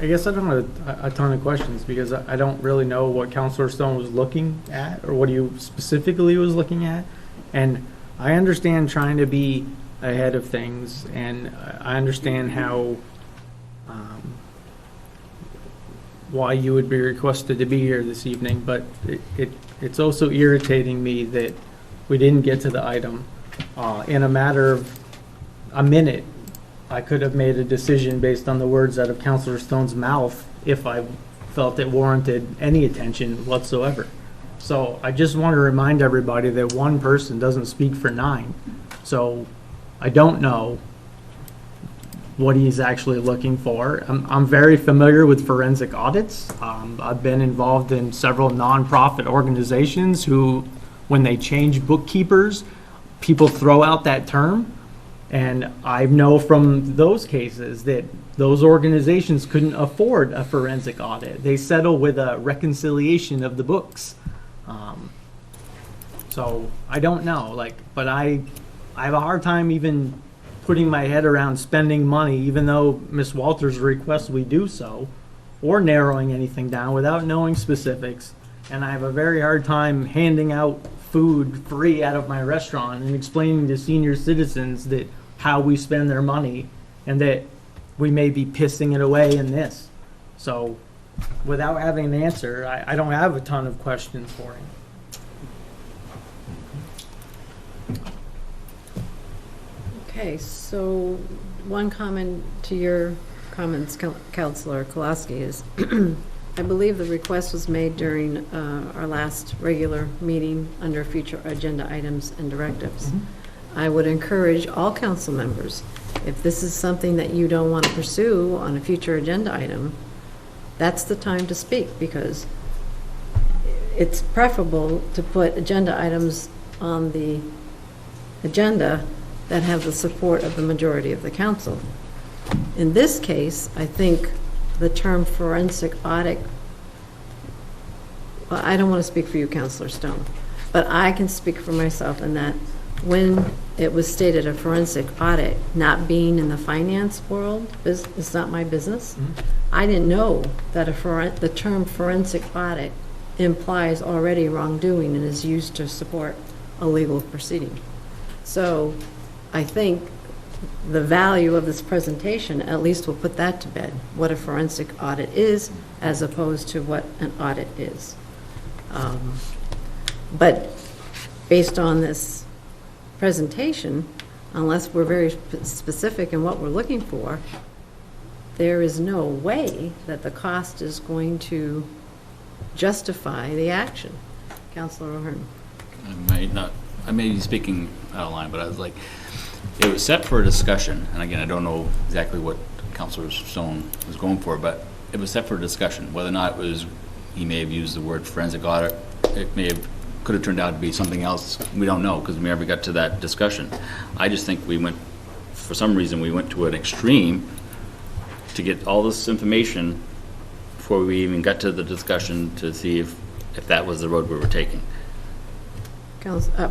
I guess I don't have a ton of questions because I don't really know what Counselor Stone was looking at or what he specifically was looking at. And I understand trying to be ahead of things, and I understand how, why you would be requested to be here this evening, but it's also irritating me that we didn't get to the item. In a matter of a minute, I could have made a decision based on the words out of Counselor Stone's mouth if I felt it warranted any attention whatsoever. So I just want to remind everybody that one person doesn't speak for nine. So I don't know what he's actually looking for. I'm very familiar with forensic audits. I've been involved in several nonprofit organizations who, when they change bookkeepers, people throw out that term. And I know from those cases that those organizations couldn't afford a forensic audit. They settle with a reconciliation of the books. So I don't know, but I have a hard time even putting my head around spending money, even though Ms. Walters requests we do so, or narrowing anything down without knowing specifics. And I have a very hard time handing out food free out of my restaurant and explaining to senior citizens that how we spend their money and that we may be pissing it away in this. So without having an answer, I don't have a ton of questions for him. Okay, so one comment to your comments, Councilor Kolaski, is I believe the request was made during our last regular meeting under future agenda items and directives. Mm-hmm. I would encourage all council members, if this is something that you don't want to pursue on a future agenda item, that's the time to speak, because it's preferable to put agenda items on the agenda that have the support of the majority of the council. In this case, I think the term forensic audit, well, I don't want to speak for you, Councilor Stone, but I can speak for myself in that when it was stated a forensic audit, not being in the finance world, it's not my business. Mm-hmm. I didn't know that the term forensic audit implies already wrongdoing and is used to support a legal proceeding. So I think the value of this presentation at least will put that to bed, what a forensic audit is as opposed to what an audit is. But based on this presentation, unless we're very specific in what we're looking for, there is no way that the cost is going to justify the action. Councilor O'Hearn. I may be speaking out of line, but I was like, it was set for a discussion, and again, I don't know exactly what Councilor Stone was going for, but it was set for a discussion. Whether or not it was, he may have used the word forensic audit, could have turned out to be something else. We don't know, because we never got to that discussion. I just think for some reason, we went to an extreme to get all this information before we even got to the discussion to see if that was the road we were taking.